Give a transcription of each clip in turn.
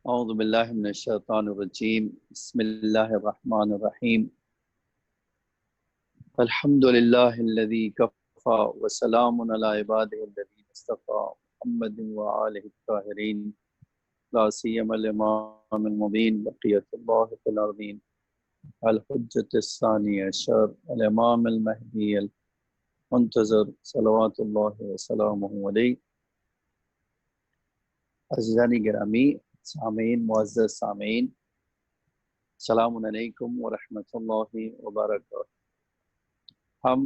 اعوذ باللہ من الشیطان الرجیم بسم اللہ الرحمن الرحیم الحمد للہ الذی کفا وسلام علی عبادہ الذین اصطفى محمد وآلہ الطاہرین لا سیما الامام المبین بقیت اللہ فی الارضین الحجۃ الثانی عشر الامام المہدی المنتظر صلوات اللہ وسلامہ علیہ۔ عزیزانی گرامی سامعین، معزز سامعین، السلام علیکم ورحمۃ اللہ وبرکاتہ۔ ہم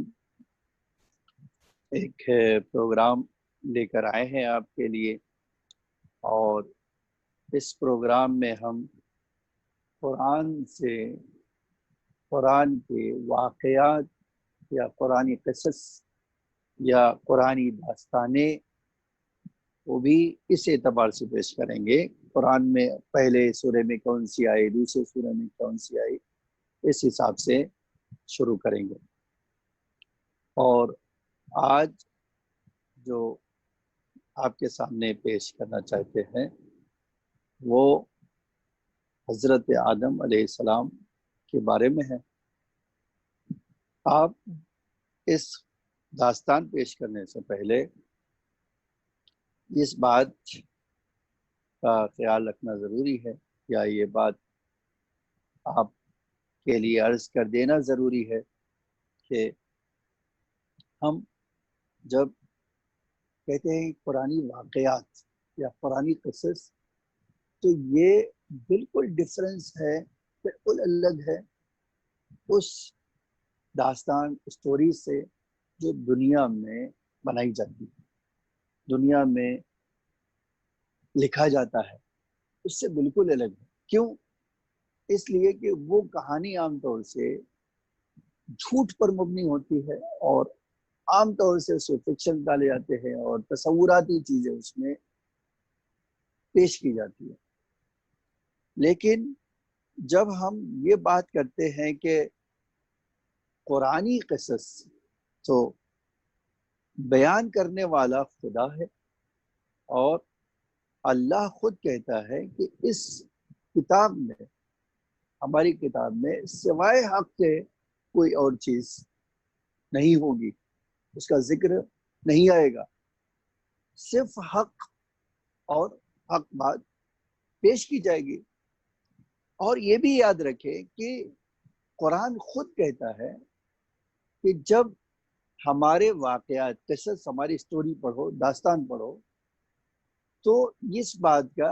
ایک پروگرام لے کر آئے ہیں آپ کے لیے، اور اس پروگرام میں ہم قرآن کے واقعات یا قرآنی قصص یا قرآنی داستانیں وہ بھی اس اعتبار سے پیش کریں گے، قرآن میں پہلے سورے میں کون سی آئی، دوسرے سورے میں کون سی آئی، اس حساب سے شروع کریں گے۔ اور آج جو آپ کے سامنے پیش کرنا چاہتے ہیں وہ حضرت آدم علیہ السلام کے بارے میں ہے۔ آپ اس داستان پیش کرنے سے پہلے اس بات کا خیال رکھنا ضروری ہے، یا یہ بات آپ کے لیے عرض کر دینا ضروری ہے کہ ہم جب کہتے ہیں قرآنی واقعات یا قرآنی قصص، تو یہ بالکل ڈفرینس ہے، بالکل الگ ہے اس داستان اسٹوری سے جو دنیا میں بنائی جاتی ہے، دنیا میں لکھا جاتا ہے، اس سے بالکل الگ ہے۔ کیوں؟ اس لیے کہ وہ کہانی عام طور سے جھوٹ پر مبنی ہوتی ہے، اور عام طور سے اس میں فکشن ڈالے جاتے ہیں اور تصوراتی چیزیں اس میں پیش کی جاتی ہے۔ لیکن جب ہم یہ بات کرتے ہیں کہ قرآنی قصص، تو بیان کرنے والا خدا ہے، اور اللہ خود کہتا ہے کہ اس کتاب میں، ہماری کتاب میں سوائے حق کے کوئی اور چیز نہیں ہوگی، اس کا ذکر نہیں آئے گا، صرف حق اور حق بات پیش کی جائے گی۔ اور یہ بھی یاد رکھے کہ قرآن خود کہتا ہے کہ جب ہمارے واقعات، قصص، ہماری اسٹوری پڑھو، داستان پڑھو، تو اس بات کا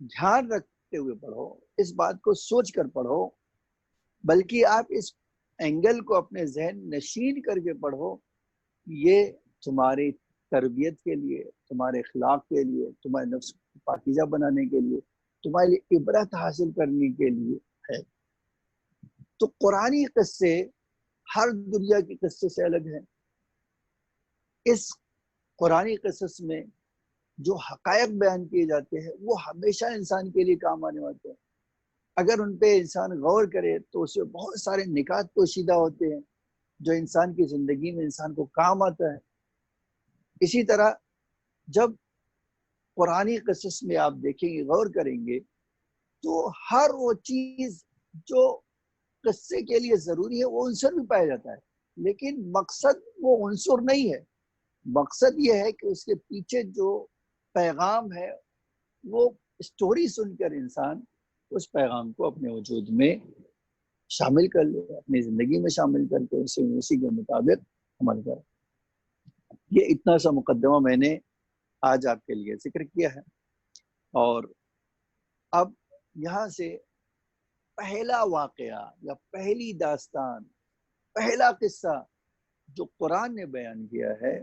دھیان رکھتے ہوئے پڑھو، اس بات کو سوچ کر پڑھو، بلکہ آپ اس اینگل کو اپنے ذہن نشین کر کے پڑھو۔ یہ تمہاری تربیت کے لیے، تمہارے اخلاق کے لیے، تمہارے نفس کو پاکیزہ بنانے کے لیے، تمہارے لیے عبرت حاصل کرنے کے لیے ہے۔ تو قرآنی قصے ہر دنیا کی قصے سے الگ ہیں۔ اس قرآنی قصص میں جو حقائق بیان کیے جاتے ہیں وہ ہمیشہ انسان کے لیے کام آنے والے ہیں۔ اگر ان پہ انسان غور کرے تو اس میں بہت سارے نکات پوشیدہ ہوتے ہیں جو انسان کی زندگی میں انسان کو کام آتا ہے۔ اسی طرح جب قرآنی قصص میں آپ دیکھیں گے، غور کریں گے، تو ہر وہ چیز جو قصے کے لیے ضروری ہے وہ عنصر بھی پایا جاتا ہے، لیکن مقصد وہ عنصر نہیں ہے۔ مقصد یہ ہے کہ اس کے پیچھے جو پیغام ہے وہ اسٹوری سن کر انسان اس پیغام کو اپنے وجود میں شامل کر لے، اپنی زندگی میں شامل کر کے اسے اسی کے مطابق عمل کرے۔ یہ اتنا سا مقدمہ میں نے آج آپ کے لیے ذکر کیا ہے، اور اب یہاں سے پہلا واقعہ یا پہلی داستان، پہلا قصہ جو قرآن نے بیان کیا ہے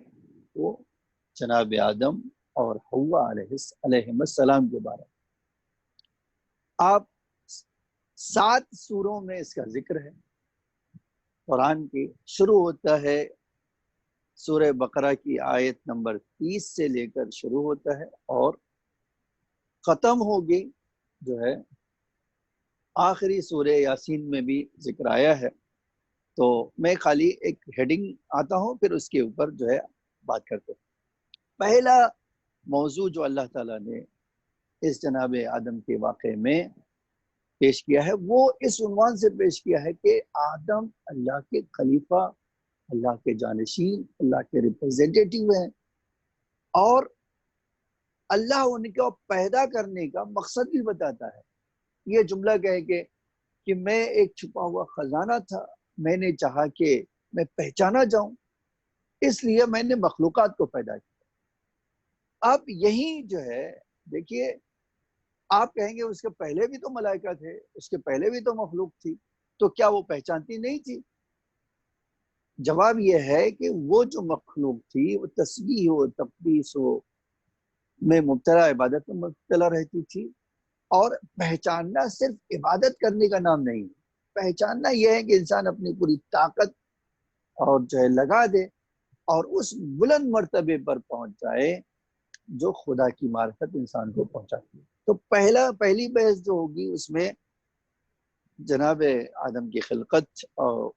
وہ جناب آدم اور حوا علیہ السلام کے بارے میں۔ آپ 7 سوروں میں اس کا ذکر ہے۔ قرآن کی شروع ہوتا ہے سورہ بقرہ کی آیت نمبر 30 سے لے کر شروع ہوتا ہے، اور ختم ہوگی جو ہے آخری سورہ یاسین میں بھی ذکر آیا ہے۔ تو میں خالی ایک ہیڈنگ آتا ہوں، پھر اس کے اوپر جو ہے بات کرتے ہیں۔ پہلا موضوع جو اللہ تعالیٰ نے اس جناب آدم کے واقعے میں پیش کیا ہے، وہ اس عنوان سے پیش کیا ہے کہ آدم اللہ کے خلیفہ، اللہ کے جانشین، اللہ کے ریپرزینٹیٹیو ہیں، اور اللہ ان کو پیدا کرنے کا مقصد بھی بتاتا ہے۔ یہ جملہ کہے کہ میں ایک چھپا ہوا خزانہ تھا، میں نے چاہا کہ میں پہچانا جاؤں، اس لیے میں نے مخلوقات کو پیدا کیا۔ اب یہی جو ہے، دیکھیے آپ کہیں گے اس کے پہلے بھی تو ملائکہ تھے، اس کے پہلے بھی تو مخلوق تھی، تو کیا وہ پہچانتی نہیں تھی؟ جواب یہ ہے کہ وہ جو مخلوق تھی وہ تسبیح و تقدیس و میں مبتلا، عبادت میں مبتلا رہتی تھی، اور پہچاننا صرف عبادت کرنے کا نام نہیں، پہچاننا یہ ہے کہ انسان اپنی پوری طاقت اور جو ہے لگا دے اور اس بلند مرتبے پر پہنچ جائے جو خدا کی معرفت انسان کو پہنچاتی ہے۔ تو پہلی بحث جو ہوگی اس میں جناب آدم کی خلقت اور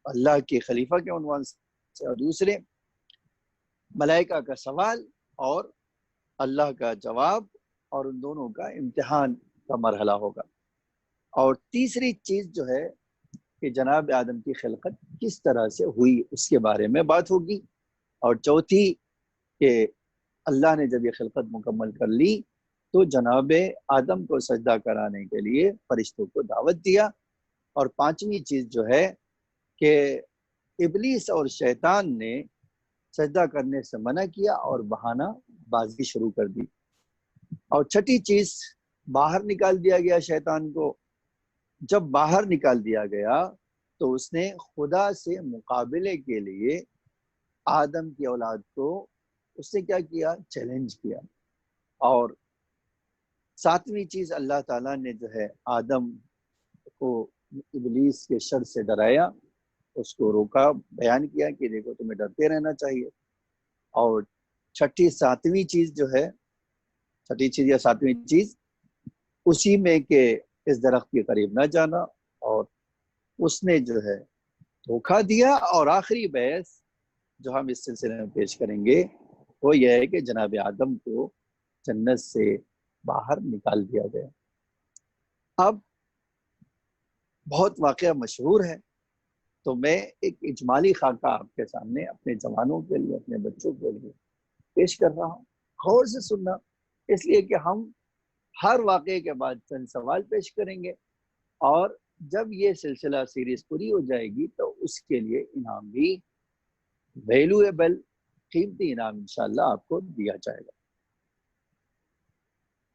اللہ کے خلیفہ کے عنوان سے، اور دوسرے ملائکہ کا سوال اور اللہ کا جواب، اور ان دونوں کا امتحان کا مرحلہ ہوگا۔ اور تیسری چیز جو ہے کہ جناب آدم کی خلقت کس طرح سے ہوئی اس کے بارے میں بات ہوگی، اور چوتھی کہ اللہ نے جب یہ خلقت مکمل کر لی تو جناب آدم کو سجدہ کرانے کے لیے فرشتوں کو دعوت دیا، اور پانچویں چیز جو ہے کہ ابلیس اور شیطان نے سجدہ کرنے سے منع کیا اور بہانہ بازی شروع کر دی، اور چھٹی چیز باہر نکال دیا گیا شیطان کو۔ جب باہر نکال دیا گیا تو اس نے خدا سے مقابلے کے لیے آدم کی اولاد کو اس نے کیا کیا؟ چیلنج کیا۔ اور ساتویں چیز اللہ تعالیٰ نے جو ہے آدم کو ابلیس کے شر سے ڈرایا، اس کو روکا، بیان کیا کہ دیکھو تمہیں ڈرتے رہنا چاہیے۔ اور ساتویں چیز جو ہے، چھٹی چیز یا ساتویں چیز اسی میں کہ اس درخت کے قریب نہ جانا، اور اس نے جو ہے دھوکہ دیا۔ اور آخری بحث جو ہم اس سلسلے میں پیش کریں گے وہ یہ ہے کہ جناب آدم کو جنت سے باہر نکال دیا گیا۔ اب بہت واقعہ مشہور ہے، تو میں ایک اجمالی خاکہ آپ کے سامنے اپنے جوانوں کے لیے، اپنے بچوں کے لیے پیش کر رہا ہوں، غور سے سننا، اس لیے کہ ہم ہر واقعے کے بعد چند سوال پیش کریں گے، اور جب یہ سلسلہ سیریز پوری ہو جائے گی تو اس کے لیے انعام بھی ویلیویبل، قیمتی انعام انشاءاللہ آپ کو دیا جائے گا۔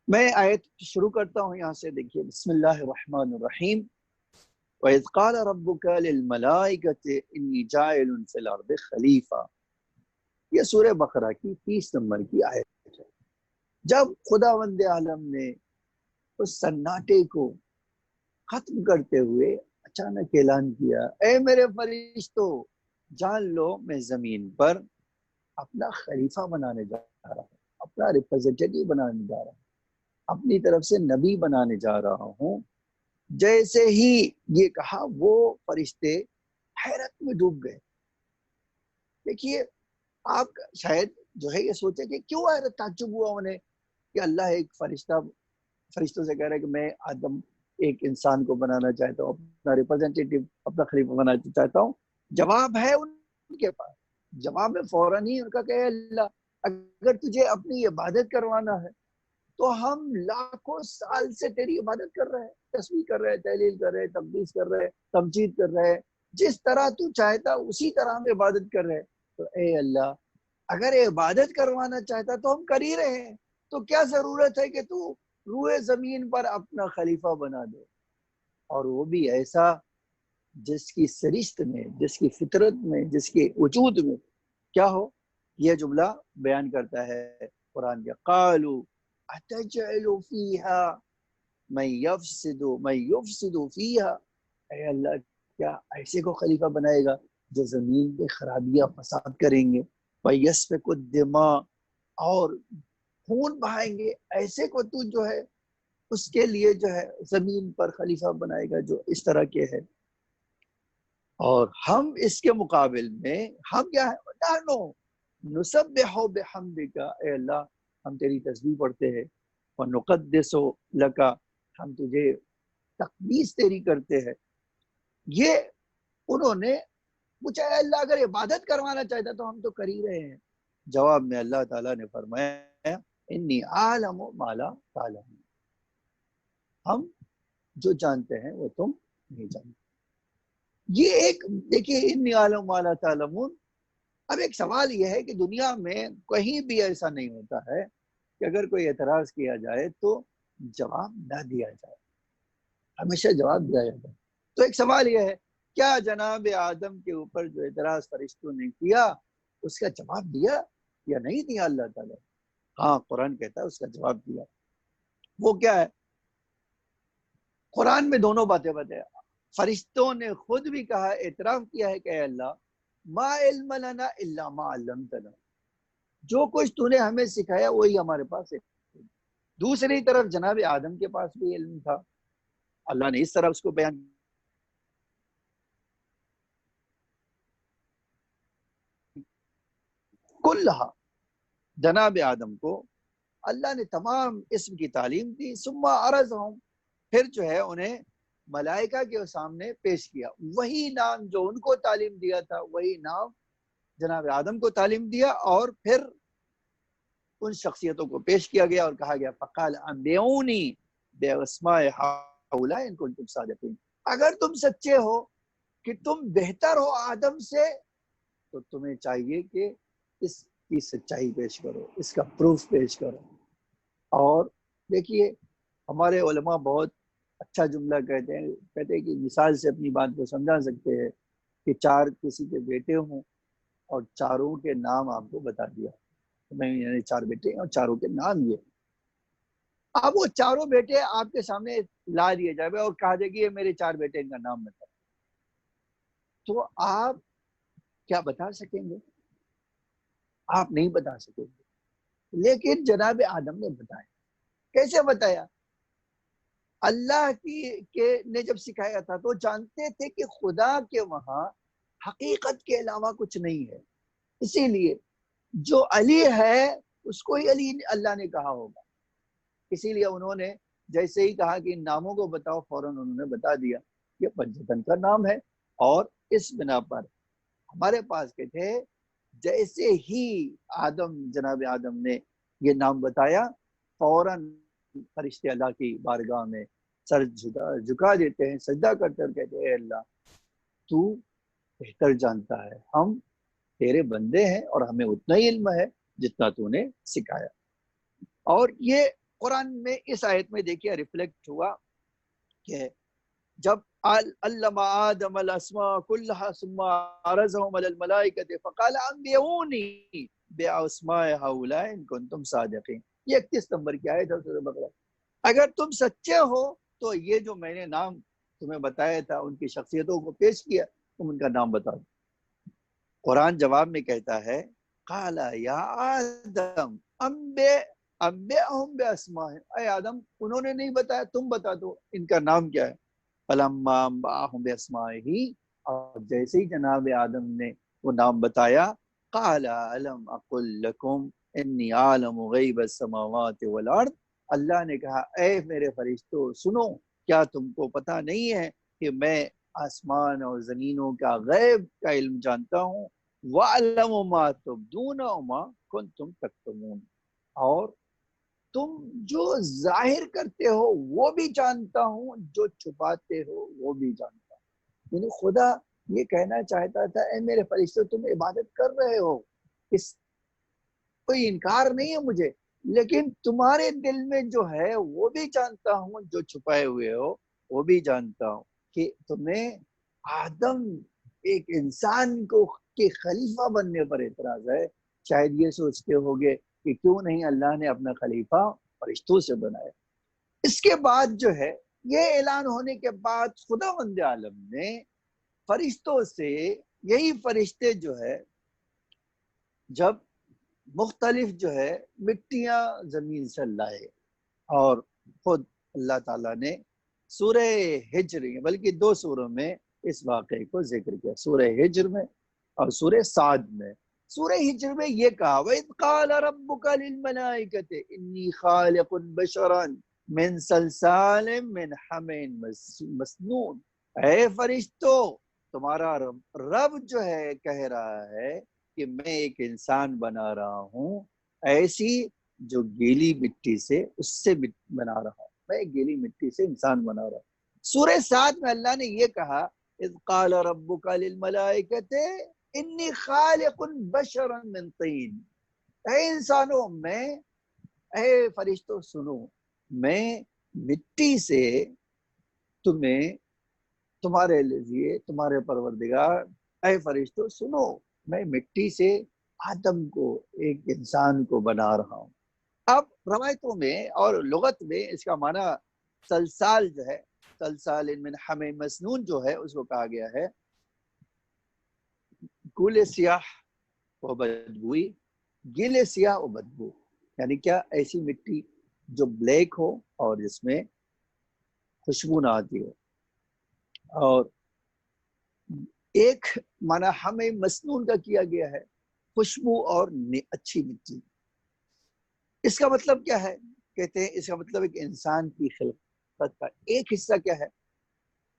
میں آیت شروع کرتا ہوں یہاں سے، دیکھیے بسم اللہ الرحمن الرحیم۔ وَإِذْ قَالَ رَبُّكَ لِلْمَلَائِكَةِ إِنِّي جَاعِلٌ فِي الْأَرْضِ خَلِيفَةً، یہ سورہ بقرہ کی 30 نمبر کی آیت ہے۔ جب خداوند عالم نے اس سناٹے کو ختم کرتے ہوئے اچانک اعلان کیا، اے میرے فرشتوں جان لو میں زمین پر اپنا خلیفہ بنانے جا رہا ہوں، اپنا ریپرزینٹیٹیو بنانے جا رہا ہوں، اپنی طرف سے نبی بنانے جا رہا ہوں۔ جیسے ہی یہ کہا وہ فرشتے حیرت میں ڈوب گئے۔ دیکھیے آپ شاید جو ہے یہ سوچے کہ کیوں حیرت، تعجب ہوا انہیں کہ اللہ ایک فرشتوں سے کہہ رہا ہے کہ میں آدم ایک انسان کو بنانا چاہتا ہوں، اپنا ریپرزینٹیٹیو، اپنا خلیفہ بنانا چاہتا ہوں۔ جواب ہے ان کے پاس، جواب میں فوراً ہی ان کا کہ اللہ اگر تجھے اپنی عبادت کروانا ہے تو ہم لاکھوں سال سے تیری عبادت کر رہے ہیں، تسبیح کر رہے ہیں، تحلیل کر رہے ہیں، تقدیس کر رہے ہیں، تمجید کر رہے ہیں، جس طرح تو چاہتا اسی طرح ہم عبادت کر رہے ہیں۔ تو اے اللہ اگر عبادت کروانا چاہتا تو ہم کر ہی رہے ہیں، تو کیا ضرورت ہے کہ تو روئے زمین پر اپنا خلیفہ بنا دے، اور وہ بھی ایسا جس کی سرشت میں، جس کی فطرت میں، جس کے وجود میں کیا ہو۔ یہ جملہ بیان کرتا ہے قرآن کے، قالوا اتجعل فیہا من یفسد فیہا، اے اللہ کیا ایسے کو خلیفہ بنائے گا جو زمین پہ خرابیاں فساد کریں گے، ویسفک الدماء، اور خون بہائیں گے، ایسے کو تو جو ہے اس کے لیے جو ہے زمین پر خلیفہ بنائے گا جو اس طرح کے ہے۔ اور ہم اس کے مقابل میں ہم کیا ہے، نحنو نسبح بحمدک، اے اللہ ہم تیری تسبیح پڑھتے ہیں، وَنُقَدِّسُ لَكَ، ہم تجھے تقدیس تیری کرتے ہیں. یہ انہوں نے پوچھا ہے اللہ اگر عبادت کروانا چاہتا تو ہم تو کر ہی رہے ہیں. جواب میں اللہ تعالیٰ نے فرمایا انی اعلم ما لا تعلمون، ہم جو جانتے ہیں وہ تم نہیں جانتے. یہ ایک دیکھیے انی اعلم ما لا تعلمون. اب ایک سوال یہ ہے کہ دنیا میں کہیں بھی ایسا نہیں ہوتا ہے کہ اگر کوئی اعتراض کیا جائے تو جواب نہ دیا جائے، ہمیشہ جواب دیا جاتا ہے. تو ایک سوال یہ ہے کیا جناب آدم کے اوپر جو اعتراض فرشتوں نے کیا اس کا جواب دیا یا نہیں دیا اللہ تعالیٰ؟ ہاں، قرآن کہتا ہے اس کا جواب دیا. وہ کیا ہے؟ قرآن میں دونوں باتیں بتایا. فرشتوں نے خود بھی کہا، اعتراف کیا ہے کہ اے اللہ ما علم لنا الا ما علمتنا، جو کچھ تو نے ہمیں سکھایا وہی ہمارے پاس ہے. دوسری طرف جناب آدم کے پاس بھی علم تھا، اللہ نے اس طرح اس کو بیان کلہا. جناب آدم کو اللہ نے تمام اسم کی تعلیم دی. ثم عرضہم، پھر جو ہے انہیں ملائکہ کے سامنے پیش کیا. وہی نام جو ان کو تعلیم دیا تھا وہی نام جناب آدم کو تعلیم دیا، اور پھر ان شخصیتوں کو پیش کیا گیا اور کہا گیا فقال انبئونی باسماء ہؤلاء ان کنتم صادقین. اگر تم سچے ہو کہ تم بہتر ہو آدم سے تو تمہیں چاہیے کہ اس کی سچائی پیش کرو، اس کا پروف پیش کرو. اور دیکھیے ہمارے علماء بہت اچھا جملہ کہتے ہیں کہ مثال سے اپنی بات کو سمجھا سکتے ہیں کہ چار کسی کے بیٹے ہوں اور چاروں کے نام آپ کو بتا دیا، یعنی چار بیٹے ہیں اور چاروں کے نام یہ. اب وہ چاروں بیٹے آپ کے سامنے لا دیے جائے اور کہا جائے کہ یہ میرے چار بیٹے ان کا نام بتا، تو آپ کیا بتا سکیں گے؟ آپ نہیں بتا سکیں گے. لیکن جناب آدم نے بتایا. کیسے بتایا؟ اللہ نے جب سکھایا تھا تو جانتے تھے کہ خدا کے وہاں حقیقت کے علاوہ کچھ نہیں ہے، اسی لیے جو علی ہے اس کو ہی علی اللہ نے کہا ہوگا. اسی لیے انہوں نے جیسے ہی کہا کہ ان ناموں کو بتاؤ فوراً انہوں نے بتا دیا یہ پنجتن کا نام ہے. اور اس بنا پر ہمارے پاس کے تھے جیسے ہی جناب آدم نے یہ نام بتایا فوراً فرشتے اللہ کی بارگاہ میں سر جھکا دیتے ہیں، سجدہ کرتے اور کہتے ہیں اے اللہ تو بہتر جانتا ہے، ہم تیرے بندے ہیں اور ہمیں اتنا ہی علم ہے جتنا تو نے سکھایا. اور یہ قرآن میں اس آیت میں دیکھیے ریفلیکٹ ہوا کہ جب علم آدم الاسماء کلها ثم عرضهم على الملائکۃ فقال انبئونی باسماء هؤلاء ان کنتم صادقین. یہ 31 نمبر کی آیت ہے سورہ بقرہ. اگر تم سچے ہو تو یہ جو میں نے نام تمہیں بتایا تھا ان کی شخصیتوں کو پیش کیا، تم ان کا نام بتاؤ. قرآن جواب میں کہتا ہے قال یا آدم انبئہم باسمائہم، اے آدم انہوں نے نہیں بتایا تم بتا دو ان کا نام کیا ہے. فلما انبأہم باسمائہ، اور جیسے ہی جناب آدم نے وہ نام بتایا قال الم اقل لکم انی عالم غیب السماوات والارض، اللہ نے کہا اے میرے فرشتوں سنو، کیا تم کو پتہ نہیں ہے کہ میں آسمان اور زمینوں کا غیب کا علم جانتا ہوں. وَأَعْلَمُ مَا تُبْدُونَ وَمَا كُنْتُمْ تَكْتُمُونَ، اور تم جو ظاہر کرتے ہو وہ بھی جانتا ہوں، جو چھپاتے ہو وہ بھی جانتا ہوں. یعنی خدا یہ کہنا چاہتا تھا اے میرے فرشتوں تم عبادت کر رہے ہو، اس کوئی انکار نہیں ہے مجھے، لیکن تمہارے دل میں جو ہے وہ بھی جانتا ہوں، جو چھپائے ہوئے ہو وہ بھی جانتا ہوں. کہ تمہیں آدم ایک انسان کو کے خلیفہ بننے پر اعتراض ہے، شاید یہ سوچتے ہوگے کہ کیوں نہیں اللہ نے اپنا خلیفہ فرشتوں سے بنایا. اس کے بعد جو ہے یہ اعلان ہونے کے بعد خداوند عالم نے فرشتوں سے، یہی فرشتے جو ہے جب مختلف جو ہے مٹیاں زمین سے لائے، اور خود اللہ تعالیٰ نے سورہ ہجر بلکہ 2 سوروں میں اس واقعے کو ذکر کیا، سورہ ہجر میں اور سورہ صاد میں. سورہ ہجر میں یہ کہا وَإِذْ قَالَ رَبُّكَ لِلْمَلَائِكَةِ إِنِّي خَالِقٌ بَشَرًا مِنْ صَلْصَالٍ مِنْ حَمَإٍ مَسْنُونٍ، اے فرشتو، تمہارا رب جو ہے کہہ رہا ہے کہ میں ایک انسان بنا رہا ہوں ایسی جو گیلی مٹی سے اس سے بنا رہا ہوں، میں گیلی مٹی سے انسان بنا رہا ہوں۔ سورہ 7 میں اللہ نے یہ کہا اذ قال ربک للملائکۃ انی خالق بشرا من طین، اے انسانوں میں، اے فرشتوں سنو، میں مٹی سے تمہیں، تمہارے لیے، تمہارے پروردگار، اے فرشتوں سنو، میں مٹی سے آدم کو، ایک انسان کو بنا رہا ہوں۔ اب روایتوں میں اور لغت میں اس کا معنی سلسال جو ہے، سلسال من حمأ مسنون جو ہے اس کو کہا گیا ہے گل سیاہ و بدبوئی، گل سیاہ و بدبو، یعنی کیا؟ ایسی مٹی جو بلیک ہو اور جس میں خوشبو نہ آتی ہو۔ اور ایک معنی ہمیں مسنون کا کیا گیا ہے خوشبو اور اچھی مٹی۔ اس کا مطلب کیا ہے؟ کہتے ہیں اس کا مطلب ایک انسان کی خلقت کا ایک حصہ کیا ہے؟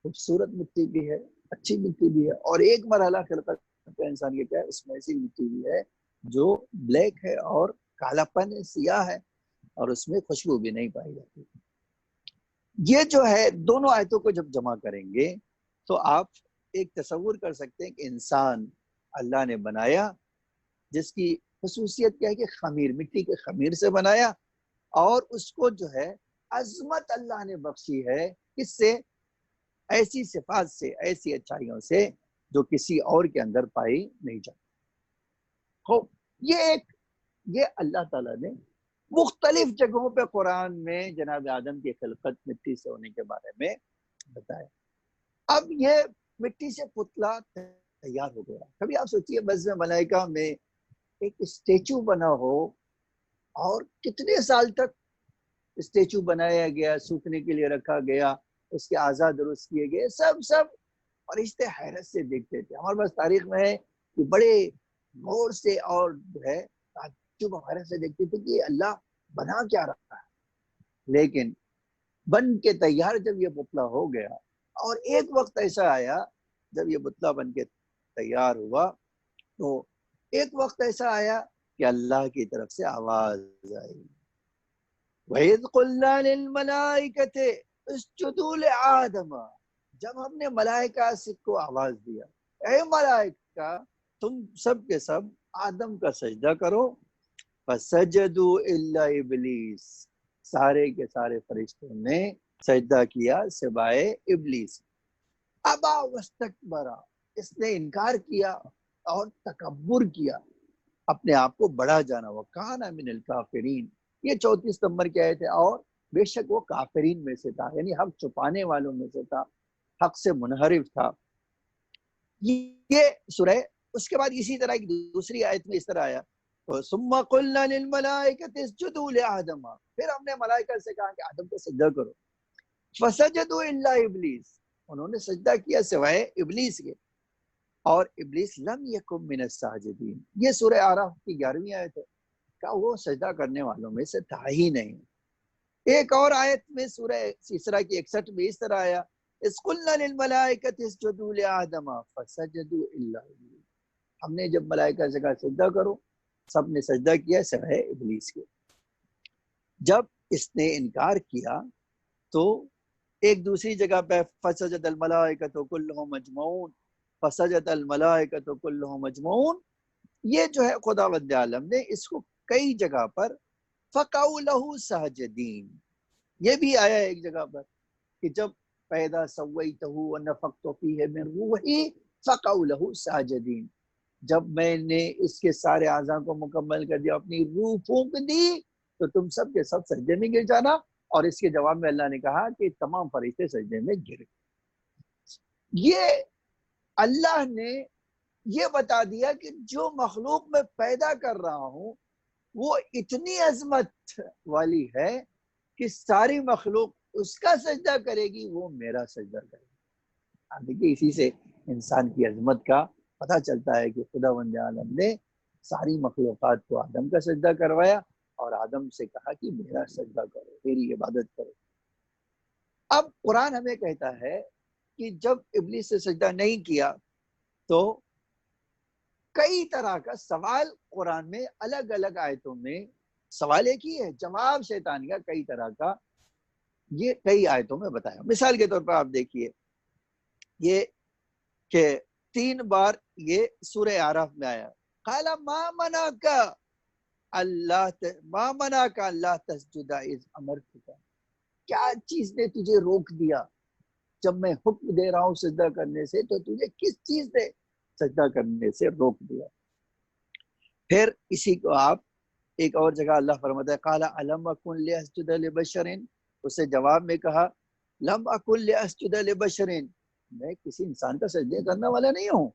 خوبصورت مٹی بھی ہے، اچھی مٹی بھی ہے، اور ایک مرحلہ خلقت کا انسان کے کیا ہے؟ اس میں ایسی مٹی بھی ہے جو بلیک ہے اور کالا پن ہے، سیاہ ہے، اور اس میں خوشبو بھی نہیں پائی جاتی۔ یہ جو ہے دونوں آیتوں کو جب جمع کریں گے تو آپ ایک تصور کر سکتے ہیں کہ انسان اللہ نے بنایا جس کی خصوصیت کیا ہے کہ خمیر، مٹی کے خمیر سے بنایا، اور اس کو جو ہے عظمت اللہ نے بخشی ہے، کس سے؟ ایسی صفات سے، ایسی اچھائیوں سے جو کسی اور کے اندر پائی نہیں جاتی۔ یہ اللہ تعالیٰ نے مختلف جگہوں پہ قرآن میں جناب آدم کی خلقت مٹی سے ہونے کے بارے میں بتایا۔ اب یہ مٹی سے پتلا تیار ہو گیا۔ کبھی آپ سوچئے مسجد ملائکہ میں ایک اسٹیچو بنا ہو، اور کتنے سال تک اسٹیچو بنایا گیا، سوکھنے کے لیے رکھا گیا، اس کے اعضاء درست کیے گئے، سب فرشتے حیرت سے دیکھتے تھے۔ ہمارے پاس تاریخ میں ہے کہ بڑے غور سے اور جو ہے تعجب حیرت سے دیکھتے تھے کہ اللہ بنا کیا رکھا ہے۔ لیکن بن کے تیار جب یہ پتلا ہو گیا، اور ایک وقت ایسا آیا جب یہ پتلا بن کے تیار ہوا، تو ایک وقت ایسا آیا کہ اللہ کی طرف سے آواز آئی وَإِذْ قُلْنَا لِلْمَلَائِكَةِ اسْجُدُوا لِآدَمَ، جب ہم نے ملائکہ کو آواز دیا اے ملائکہ تم سب کے سب آدم کا سجدہ کرو، فَسَجَدُوا إِلَّا إِبْلِيسَ، سارے کے سارے فرشتوں نے سجدہ کیا سوائے ابلیس۔ ابا واستکبرا، اس نے انکار کیا اور تکبر کیا، اپنے آپ کو بڑا جانا، وَكَانَ مِنَ الْكَافِرِينَ، یہ 34 نمبر کی آیت ہے۔ اور بے شک وہ کافرین میں سے تھا، یعنی حق چھپانے والوں میں سے تھا، حق سے منحرف تھا۔ یہ سورہ، اس کے بعد اسی طرح کی دوسری آیت میں اس طرح آیا ثُمَّ قُلْنَا لِلْمَلَائِكَةِ اسْجُدُوا لِآدَمَ، پھر ہم نے ملائکہ سے کہا کہ آدم کو سجدہ کرو، فَسَجَدُوا إِلَّا إِبْلِيسَ، انہوں نے سجدہ کیا سوائے ابلیس کے، اور ابلیس لم یکن من الساجدین، یہ سورہ اعراف کی 11ویں آیت ہے، کہ وہ سجدہ کرنے والوں میں سے تھا ہی نہیں۔ ایک اور آیت میں سورہ سیسرا کی 61 میں اس طرح آیا اذ قلنا للملائکۃ اسجدوا لآدم فسجدوا الا ابلیس، ہم نے جب ملائکہ سے کہا سجدہ کرو، سب نے سجدہ کیا سوائے ابلیس کے۔ جب اس نے انکار کیا تو ایک دوسری جگہ پہ فسجد الملائکۃ کلھم اجمعون، فسجد الملائکۃ کلھم اجمعون، یہ جو ہے خداوند عالم نے اس کو کئی جگہ پر فقعوا لہ ساجدین، یہ بھی آیا ہے ایک جگہ پر کہ جب پیدا سویتہ ونفخت فیہ من روحی فقعوا لہ ساجدین، جب میں نے اس کے سارے اعضاء کو مکمل کر دیا، اپنی روح پھونک دی، تو تم سب کے سب سجدے میں گر جانا۔ اور اس کے جواب میں اللہ نے کہا کہ تمام فرشتے سجدے میں گر گئے۔ یہ اللہ نے یہ بتا دیا کہ جو مخلوق میں پیدا کر رہا ہوں وہ اتنی عظمت والی ہے کہ ساری مخلوق اس کا سجدہ کرے گی، وہ میرا سجدہ کرے گی۔ دیکھیے اسی سے انسان کی عظمت کا پتہ چلتا ہے کہ خداوند عالم نے ساری مخلوقات کو آدم کا سجدہ کروایا اور آدم سے کہا کہ میرا سجدہ کرو، میری عبادت کرو۔ اب قرآن ہمیں کہتا ہے کہ جب ابلیس سے سجدہ نہیں کیا تو کئی طرح کا سوال قرآن میں الگ الگ آیتوں میں، سوال ایک ہی ہے، جواب شیطان کا کئی طرح کا یہ کئی آیتوں میں بتایا۔ مثال کے طور پر آپ دیکھیے یہ کہ 3 بار یہ سورہ اعراف میں آیا، قال ما منعک اللہ تسجد اذ امرتک، کیا چیز نے تجھے روک دیا جب میں حکم دے رہا ہوں سجدہ کرنے سے، تو تجھے کس چیز نے سجدہ کرنے سے روک دیا؟ پھر اسی کو آپ ایک اور جگہ اللہ فرماتا ہے قال الم اکن لاسجد لبشر، اس سے جواب میں کہا لم اکن لاسجد لبشر، میں کسی انسان کا سجدہ کرنے والا نہیں ہوں،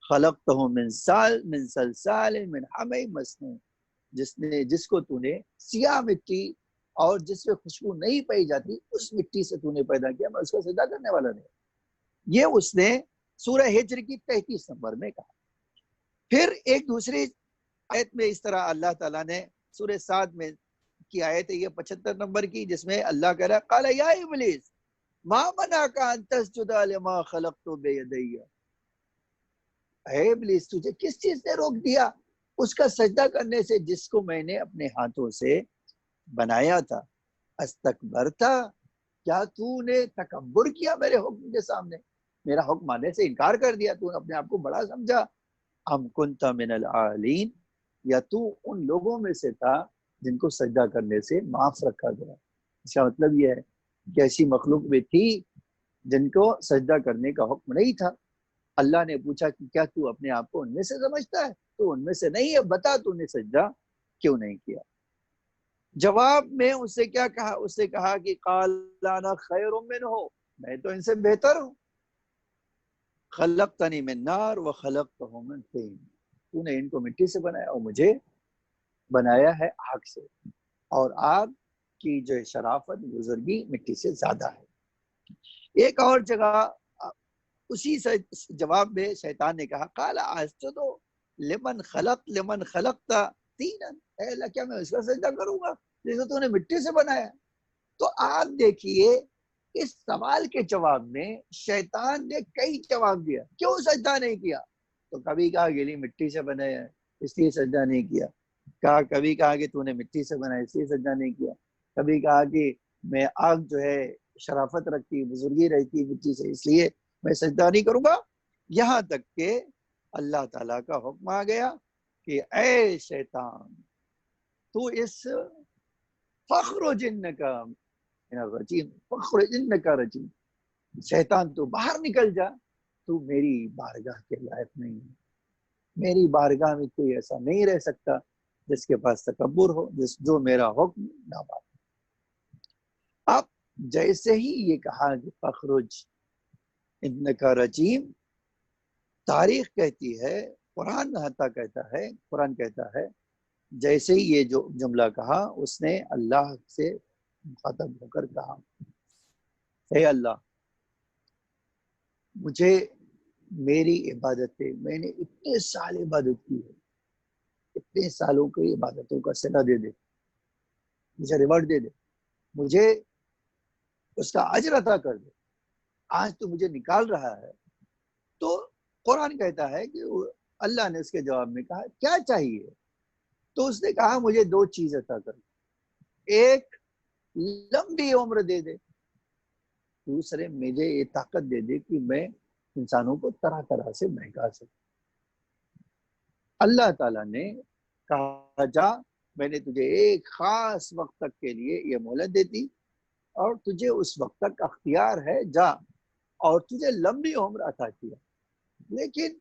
خلقتہ من صلصال من حمأ مسنون، جس کو تو نے سیاہ مٹی اور جس میں خوشبو نہیں پائی جاتی اس مٹی سے تو نے پیدا کیا، میں اس کا سجدہ کرنے والا نہیں۔ یہ اس نے سورہ ہجر کی 33 نمبر میں کہا۔ پھر ایک دوسری آیت میں اس طرح اللہ تعالیٰ نے سورہ سعد میں کی آیت ہے یہ 75 نمبر کی، جس میں اللہ کہہ رہا ہے قال یا ابلیس ما منعک ان تسجد لما خلقت بیدی، اے ابلیس تجھے کس چیز نے روک دیا اس کا سجدہ کرنے سے جس کو میں نے اپنے ہاتھوں سے بنایا تھا؟ استکبرتا، کیا تو نے تکبر کیا میرے حکم کے سامنے، میرا حکم ماننے سے انکار کر دیا، تو نے اپنے آپ کو بڑا سمجھا؟ ام کنت من العالین، یا تو ان لوگوں میں سے تھا جن کو سجدہ کرنے سے معاف رکھا گیا؟ اس کا مطلب یہ ہے کہ ایسی مخلوق میں تھی جن کو سجدہ کرنے کا حکم نہیں تھا۔ اللہ نے پوچھا کہ کیا تو اپنے آپ کو ان میں سے سمجھتا ہے؟ تو ان میں سے نہیں ہے، بتا تو نے سجدہ کیوں نہیں کیا؟ جواب میں اس سے کیا کہا؟ اس سے کہا کہ قال انا خیر منہ، میں تو ان سے بہتر ہوں، خلقتنی من نار وخلقتہ من طین، تو نے ان کو مٹی سے بنایا اور مجھے بنایا ہے آگ سے، اور آگ کی جو شرافت بزرگی مٹی سے زیادہ ہے۔ ایک اور جگہ اسی سے جواب میں شیطان نے کہا قال اسجد لمن خلقت طینا، اے اللہ کیا میں اس کا سجدہ کروں گا جسے تو نے مٹی سے بنایا؟ تو آپ دیکھیے اس سوال کے جواب میں شیطان نے کئی جواب دیا، کیوں سجدہ نہیں کیا؟ تو کبھی کہا گیلی مٹی سے بنایا اس لیے سجدہ نہیں کیا، کبھی کہا کہ تو نے مٹی سے بنایا اس لیے سجدہ نہیں کیا، کبھی کہا کہ میں آگ جو ہے شرافت رکھتی بزرگی رہتی مٹی سے اس لیے میں سجدہ نہیں کروں گا، یہاں تک کہ اللہ تعالیٰ کا حکم آ گیا کہ اے شیطان تو اس فخرج انکا من الرجیم، فخرج انکا رجیم، شیطان تو باہر نکل جا، تو میری بارگاہ کے لائق نہیں ہے، میری بارگاہ میں کوئی ایسا نہیں رہ سکتا جس کے پاس تکبر ہو، جو میرا حکم نہ مانے۔ اب جیسے ہی یہ کہا کہ فخرج انکا رجیم، تاریخ کہتی ہے، قرآن حتیٰ کہتا ہے، قرآن کہتا ہے جیسے ہی یہ جو جملہ کہا اس نے اللہ سے مخاطب ہو کر کہا اے اللہ مجھے میری عبادتیں، میں نے اتنے سال عبادت کی ہے، اتنے سالوں کی عبادتوں کا صلہ دے دے، مجھے ریوارڈ دے دے، مجھے اس کا اجر عطا کر دے، آج تو مجھے نکال رہا ہے۔ تو قرآن کہتا ہے کہ اللہ نے اس کے جواب میں کہا کیا چاہیے؟ تو اس نے کہا مجھے 2 چیز عطا کر، ایک لمبی عمر دے دے، دوسرے مجھے یہ طاقت دے دے کہ میں انسانوں کو طرح طرح سے بہکا سکوں۔ اللہ تعالیٰ نے کہا جا میں نے تجھے ایک خاص وقت تک کے لیے یہ مہلت دیتی اور تجھے اس وقت تک اختیار ہے، جا، اور تجھے لمبی عمر عطا کیا، لیکن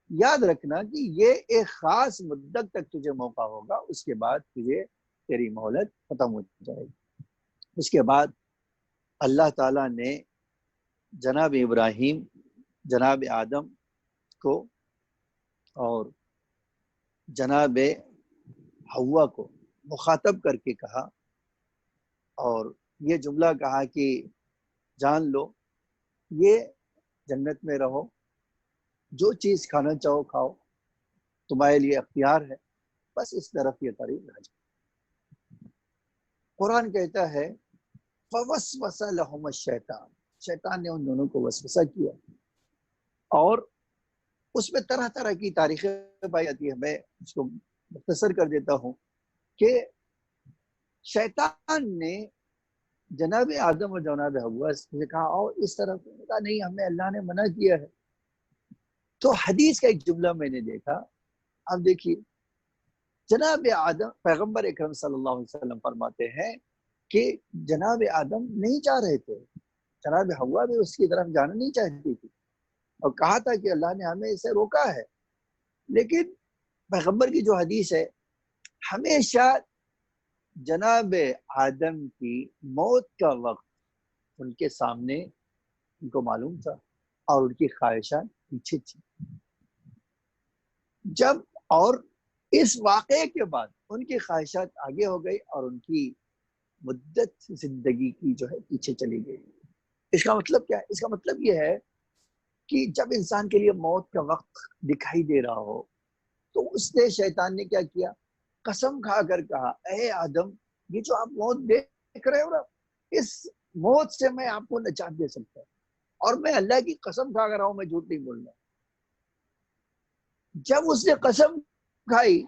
یاد رکھنا کہ یہ ایک خاص مدت تک تجھے موقع ہوگا، اس کے بعد تجھے تیری مہلت ختم ہو جائے گی۔ اس کے بعد اللہ تعالیٰ نے جناب ابراہیم، جناب آدم کو اور جناب حوا کو مخاطب کر کے کہا اور یہ جملہ کہا کہ جان لو یہ جنت میں رہو، جو چیز کھانا چاہو کھاؤ، تمہارے لیے اختیار ہے، بس اس طرف یہ قریب نہ جاؤ۔ قرآن کہتا ہے فوسوس لہم الشیطان، شیطان نے ان دونوں کو وسوسہ کیا، اور اس میں طرح طرح کی تاریخیں پائی جاتی ہے۔ میں اس کو مختصر کر دیتا ہوں کہ شیطان نے جناب آدم اور جناب حوا سے کہا اور اس طرف، کہا نہیں ہمیں اللہ نے منع کیا ہے۔ تو حدیث کا ایک جملہ میں نے دیکھا، اب دیکھیے جناب آدم، پیغمبر اکرم صلی اللہ علیہ وسلم فرماتے ہیں کہ جناب آدم نہیں چاہ رہے تھے، جناب حوا بھی اس کی طرف جانا نہیں چاہتی تھی، اور کہا تھا کہ اللہ نے ہمیں اسے روکا ہے۔ لیکن پیغمبر کی جو حدیث ہے، ہمیشہ جناب آدم کی موت کا وقت ان کے سامنے ان کو معلوم تھا، اور ان کی خواہشات پیچھے تھی۔ جب اور اس واقعے کے بعد ان کی خواہشات آگے ہو گئی اور ان کی مدت زندگی کی جو ہے پیچھے چلی گئی۔ اس کا مطلب کیا ہے؟ اس کا مطلب یہ ہے کہ جب انسان کے لیے موت کا وقت دکھائی دے رہا ہو، تو اس نے، شیطان نے کیا کیا؟ قسم کھا کر کہا اے آدم، یہ جو آپ موت دیکھ رہے ہو نا، اس موت سے میں آپ کو نجات دے سکتا ہوں، اور میں اللہ کی قسم کھا کر رہا ہوں، میں جھوٹ نہیں بول رہا۔ جب اس نے قسم کھائی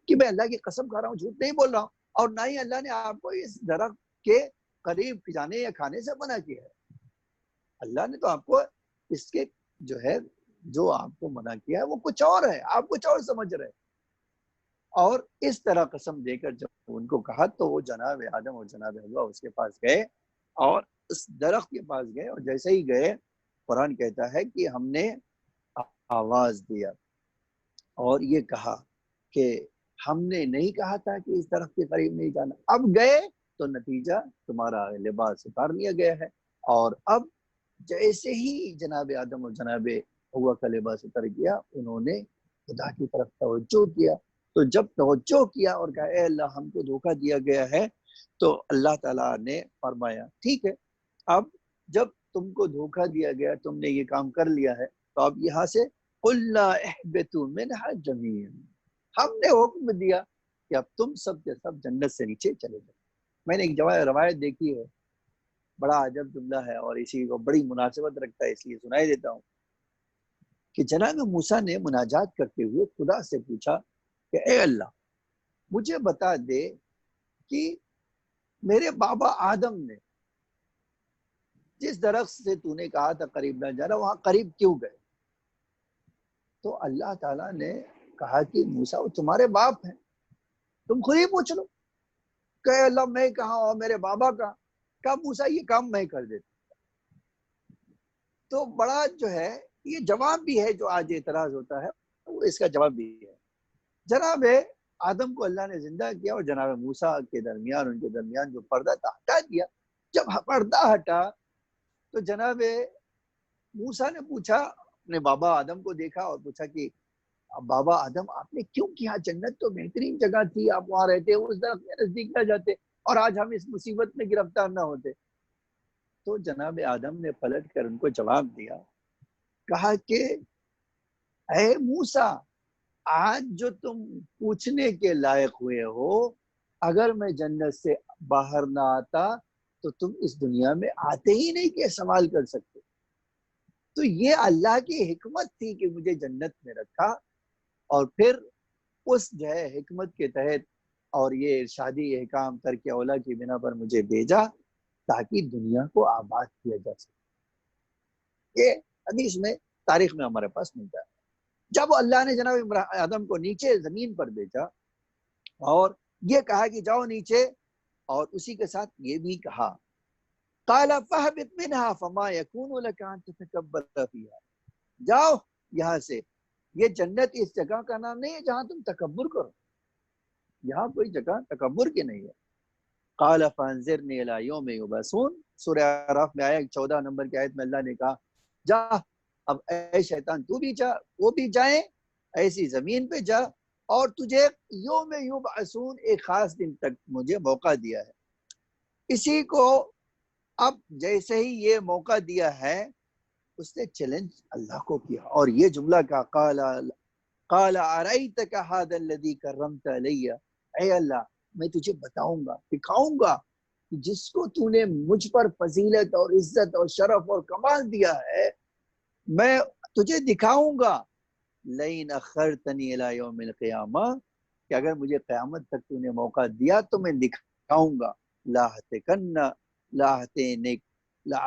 کہ میں اللہ کی قسم کھا رہا ہوں، جھوٹ نہیں بول رہا ہوں، اور نہ ہی اللہ نے آپ کو اس درخت کے قریب جانے یا کھانے سے منع کیا ہے، اللہ نے تو آپ کو اس کے جو آپ کو منع کیا ہے وہ کچھ اور ہے، آپ کچھ اور سمجھ رہے ہیں۔ اور اس طرح قسم دے کر جب ان کو کہا، تو وہ جناب آدم اور جناب حوا اس کے پاس گئے اور اس درخت کے پاس گئے، اور جیسے ہی گئے، قرآن کہتا ہے کہ ہم نے آواز دیا اور یہ کہا کہ ہم نے نہیں کہا تھا کہ اس درخت کے قریب نہیں جانا، اب گئے تو نتیجہ تمہارا لباس اتار لیا گیا ہے۔ اور اب جیسے ہی جناب آدم اور جناب حوا کا لباس اتر گیا، انہوں نے خدا کی طرف توجہ کیا۔ تو جب توجہ کیا اور کہا اے اللہ ہم کو دھوکہ دیا گیا ہے، تو اللہ تعالیٰ نے فرمایا ٹھیک ہے، اب جب تم کو دھوکہ دیا گیا، تم نے یہ کام کر لیا ہے، تو اب یہاں سے قُلْنَا اهْبِطُوا مِنْهَا جَمِيعًا، ہم نے حکم دیا کہ اب تم سب کے سب جنت سے نیچے چلے جاؤ۔ میں نے ایک روایت دیکھی ہے، بڑا عجب جملہ ہے اور اسی کو بڑی مناسبت رکھتا ہے، اس لیے سنائی دیتا ہوں کہ جناب موسیٰ نے مناجات کرتے ہوئے خدا سے پوچھا کہ اے اللہ مجھے بتا دے کہ میرے بابا آدم نے جس درخت سے تو نے کہا تھا قریب نہ جانا، وہاں قریب کیوں گئے؟ تو اللہ تعالیٰ نے کہا کہ موسیٰ وہ تمہارے باپ ہیں، تم خود ہی پوچھ لو۔ کہ اللہ میں کہاں اور میرے بابا کہاں؟ کہا موسیٰ یہ کام میں کر دیتا۔ تو بڑا جو ہے یہ جواب بھی ہے، جو آج اعتراض ہوتا ہے وہ اس کا جواب بھی ہے۔ جناب آدم کو اللہ نے زندہ کیا اور جناب موسیٰ کے درمیان، ان کے درمیان جو پردہ تھا ہٹا دیا۔ جب پردہ ہٹا تو جناب موسیٰ نے پوچھا، اپنے بابا آدم کو دیکھا اور پوچھا کہ بابا آدم آپ نے کیوں کیا؟ جنت تو بہترین جگہ تھی، آپ وہاں رہتے، اس درخت کے نزدیک نہ جاتے، اور آج ہم اس مصیبت میں گرفتار نہ ہوتے۔ تو جناب آدم نے پلٹ کر ان کو جواب دیا، کہا کہ اے موسیٰ، آج جو تم پوچھنے کے لائق ہوئے ہو، اگر میں جنت سے باہر نہ آتا تو تم اس دنیا میں آتے ہی نہیں کہ سوال کر سکتے۔ تو یہ اللہ کی حکمت تھی کہ مجھے جنت میں رکھا، اور پھر اس جو ہے حکمت کے تحت اور یہ ارشادی احکام ترک اولا کی بنا پر مجھے بھیجا تاکہ دنیا کو آباد کیا جا سکے۔ یہ حدیث میں، تاریخ میں ہمارے پاس ملتا ہے۔ جب اللہ نے جناب آدم کو نیچے زمین پر بھیجا اور یہ کہا کہ جاؤ نیچے، اور اسی کے ساتھ یہ بھی کہا قَالَ فَاهْبِطْ مِنْهَا فَمَا يَكُونُ لَكَ أَن تَتَكَبَّرَ فِيهَا، جاؤ یہاں سے، یہ جنت اس جگہ کا نام نہیں ہے جہاں تم تکبر کرو، یہاں کوئی جگہ تکبر کی نہیں ہے۔ قَالَ فَانْظِرْنِي إِلَىٰ يَوْمِ يُبْعَثُونَ، سورہ اعراف میں آیا 14 نمبر کی آیت میں اللہ نے کہا جا اب اے شیطان تو بھی جا، وہ بھی جائیں، ایسی زمین پہ جا، اور تجھے یوم یبعثون، ایک خاص دن تک مجھے موقع دیا ہے۔ اسی کو اب جیسے ہی یہ موقع دیا ہے، اس نے چیلنج اللہ کو کیا، اور یہ جملہ کا قال قال ارأيتك هذا الذي كرمت علی، اے اللہ میں تجھے بتاؤں گا، دکھاؤں گا جس کو تو نے مجھ پر فضیلت اور عزت اور شرف اور کمال دیا ہے، میں تجھے دکھاؤں گا، لئن اخرتنی الی یوم القیامہ، کہ اگر مجھے قیامت تک تو نے موقع دیا تو میں دکھاؤں گا،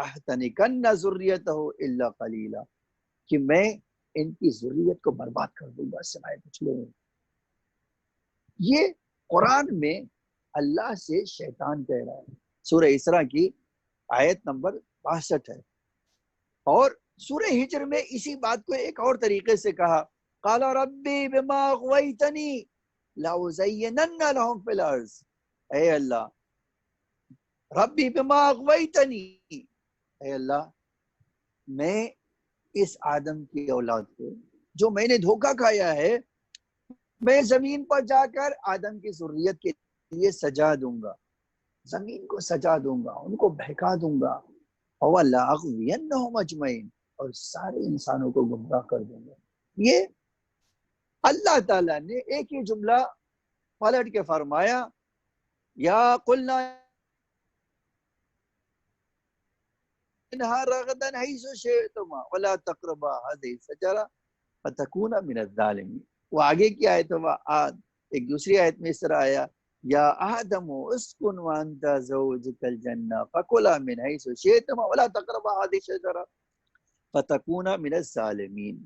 لاحتنکن ذریتہ الا قلیلا، کہ میں ان کی ذریت کو برباد کر دوں گا سوائے کچھ لوگوں۔ یہ قرآن میں اللہ سے شیطان کہہ رہا ہے، سورہ اسراء کی آیت نمبر 62 ہے۔ اور سورہ ہجر میں اسی بات کو ایک اور طریقے سے کہا، قال ربی بما اغویتنی لأزینن لهم فی الارض، اے اللہ ربی بما اغویتنی، اے اللہ میں اس آدم کی اولاد کو جو میں نے دھوکہ کھایا ہے، میں زمین پر جا کر آدم کی ذریت کے لیے سجا دوں گا، زمین کو سجا دوں گا، ان کو بہکا دوں گا، وَلَأَغْوِيَنَّهُمْ أَجْمَعِينَ، اور سارے انسانوں کو گمراہ کر دوں گا۔ یہ اللہ تعالیٰ نے ایک ہی جملہ پلٹ کے فرمایا، یا قلنا انہا رغدن حیث شئتما ولا تقربا هذه الشجرة فتكونا من الظالمین۔ وہ آگے کی آیت ایک دوسری آیت میں اس طرح آیا، یا آدم اسکن وانت زوجک الجنہ فکلا من حیث شئتما ولا تقربا هذه الشجرة فتكونا من الظالمین۔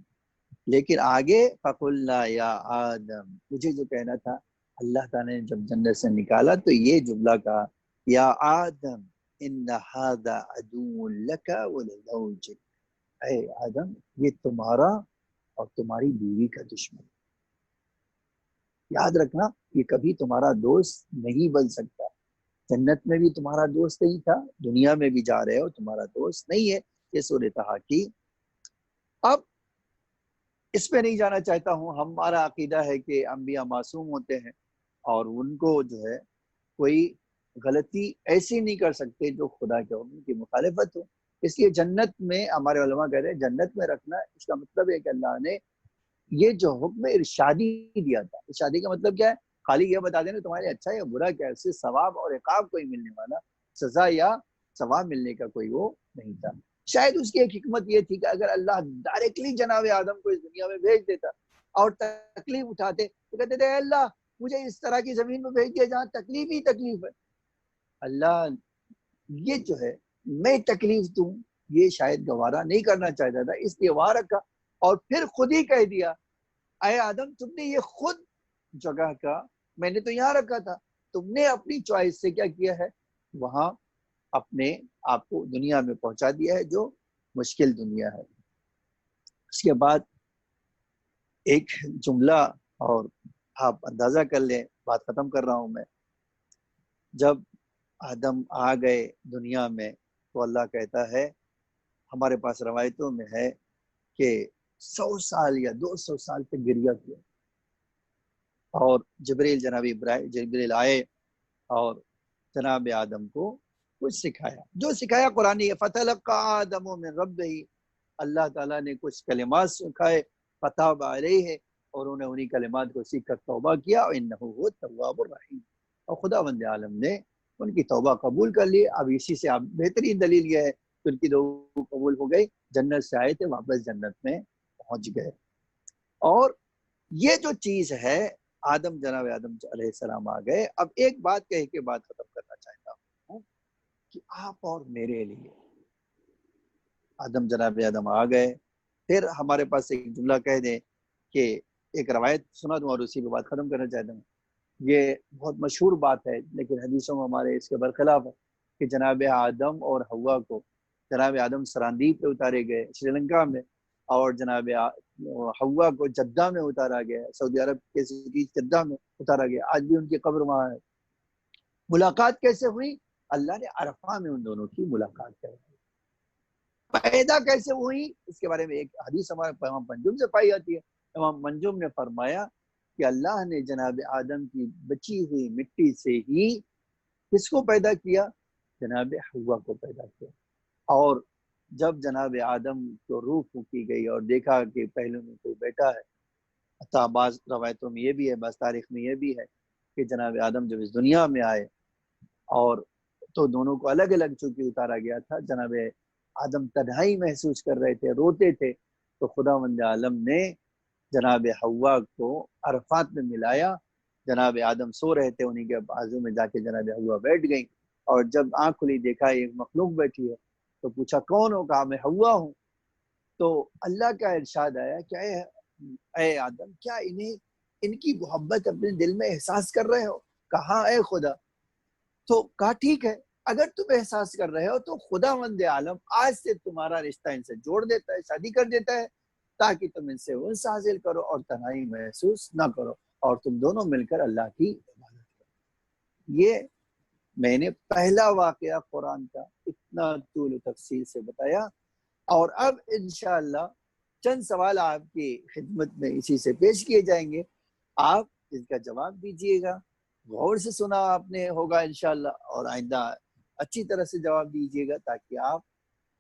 لیکن آگے فقلنا یا آدم، مجھے جو کہنا تھا، اللہ تعالیٰ نے جب جنت سے نکالا تو یہ جملہ کہا، یا آدم ان هذا عدو لک ولزوجک، اے آدم یہ تمہارا اور تمہاری بیوی کا دشمن، یاد رکھنا یہ کبھی تمہارا دوست نہیں بن سکتا، جنت میں بھی تمہارا دوست نہیں تھا، دنیا میں بھی جا رہے ہو تمہارا دوست نہیں ہے۔ یہ سورہ طٰہٰ کی۔ اب اس پہ نہیں جانا چاہتا ہوں، ہمارا عقیدہ ہے کہ انبیاء معصوم ہوتے ہیں اور ان کو جو ہے کوئی غلطی ایسی نہیں کر سکتے جو خدا کے حکم کی مخالفت ہو، اس لیے جنت میں ہمارے علماء کہہ رہے ہیں جنت میں رکھنا، اس کا مطلب ہے کہ اللہ نے یہ جو حکم ارشادی دیا تھا، ارشادی کا مطلب کیا ہے؟ خالی یہ بتا دینا تمہارے اچھا یا برا کیا ہے، اس سے ثواب اور عقاب کوئی ملنے والا، سزا یا ثواب ملنے کا کوئی وہ نہیں تھا۔ شاید اس کی ایک حکمت یہ تھی کہ اگر اللہ ڈائریکٹلی جناب آدم کو اس دنیا میں بھیج دیتا اور تکلیف اٹھاتے تو کہتے تھے اے اللہ مجھے اس طرح کی زمین میں بھیج دیا جہاں تکلیف ہی تکلیف ہے، اللہ یہ جو ہے میں تکلیف دوں یہ شاید گوارا نہیں کرنا چاہتا تھا، اس لیے وہاں رکھا، اور پھر خود ہی کہہ دیا اے آدم تم نے یہ خود جگہ کا، میں نے تو یہاں رکھا تھا، تم نے اپنی چوائس سے کیا کیا ہے، وہاں اپنے آپ کو دنیا میں پہنچا دیا ہے جو مشکل دنیا ہے۔ اس کے بعد ایک جملہ اور آپ اندازہ کر لیں، بات ختم کر رہا ہوں میں، جب آدم آ گئے دنیا میں تو اللہ کہتا ہے، ہمارے پاس روایتوں میں ہے کہ 100 سال یا 200 سال تک گریہ کیا، اور جبریل آئے اور جناب آدم کو کچھ سکھایا، جو سکھایا قرآن ہے، فَتَلَقَّىٰ آدَمُ مِن رَبِّهِ، اللہ تعالیٰ نے کچھ کلمات سکھائے، فَتَابَ عَلَيْهِ، اور انہیں انہی کلمات کو سیکھ کر توبہ کیا، وَإِنَّهُ هُوَ التَّوَّابُ الرَّحِيمُ، اور خداوند عالم نے ان کی توبہ قبول کر لی۔ اب اسی سے آپ بہترین دلیل یہ ہے کہ ان کی توبہ قبول ہو گئی، جنت سے آئے تھے واپس جنت میں پہنچ گئے۔ اور یہ جو چیز ہے، جناب آدم علیہ السلام آ گئے۔ اب ایک بات کہہ کے بات ختم کرنا چاہتا ہوں کہ آپ اور میرے لیے جناب آدم آ گئے، پھر ہمارے پاس ایک جملہ کہہ دیں کہ ایک روایت سنا دوں اور اسی پہ بات ختم کرنا چاہتا ہوں۔ یہ بہت مشہور بات ہے لیکن حدیثوں میں ہمارے اس کے برخلاف ہے کہ جناب آدم اور حوا کو، جناب آدم سراندیپ پہ اتارے گئے سری لنکا میں، اور جناب حوا کو جدہ میں اتارا گیا، سعودی عرب کے سٹی جدہ میں اتارا گیا، آج بھی ان کی قبر وہاں ہے۔ ملاقات کیسے ہوئی؟ اللہ نے عرفہ میں ان دونوں کی ملاقات کرائی۔ پیدا کیسے ہوئی اس کے بارے میں ایک حدیث ہمارے امام منجم سے پائی جاتی ہے۔ امام منجم نے فرمایا کہ اللہ نے جناب آدم کی بچی ہوئی مٹی سے ہی کس کو پیدا کیا؟ جناب حوا کو پیدا کیا۔ اور جب جناب آدم کو روح پھونکی گئی اور دیکھا کہ پہلو میں کوئی بیٹا ہے بعض روایتوں میں یہ بھی ہے، بعض تاریخ میں یہ بھی ہے کہ جناب آدم جب اس دنیا میں آئے اور تو دونوں کو الگ الگ چونکہ اتارا گیا تھا، جناب آدم تنہائی محسوس کر رہے تھے، روتے تھے، تو خداوند عالم نے جناب حوا کو عرفات میں ملایا. جناب آدم سو رہے تھے، انہیں کے بازو میں جا کے جناب حوا بیٹھ گئی، اور جب آنکھ کھلی دیکھا ایک مخلوق بیٹھی ہے تو پوچھا کون ہو؟ کہا میں حوا ہوں. تو اللہ کا ارشاد آیا کہ اے آدم، کیا ان کی محبت اپنے دل میں احساس کر رہے ہو؟ کہا اے خدا. تو کہا ٹھیک ہے، اگر تم احساس کر رہے ہو تو خداوند عالم آج سے تمہارا رشتہ ان سے جوڑ دیتا ہے، شادی کر دیتا ہے، تاکہ تم ان سے انس حاصل کرو اور تنہائی محسوس نہ کرو اور تم دونوں مل کر اللہ کی عبادت کرو. یہ میں نے پہلا واقعہ قرآن کا اتنا طول و تفصیل سے بتایا، اور اب انشاءاللہ چند سوال آپ کی خدمت میں اسی سے پیش کیے جائیں گے. آپ اس کا جواب دیجئے گا. غور سے سنا آپ نے ہوگا انشاءاللہ، اور آئندہ اچھی طرح سے جواب دیجئے گا تاکہ آپ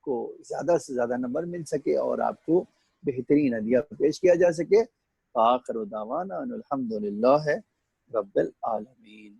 کو زیادہ سے زیادہ نمبر مل سکے اور آپ کو بہترین ہدیہ پیش کیا جا سکے. آخر دعوانا ان الحمدللہ رب العالمین.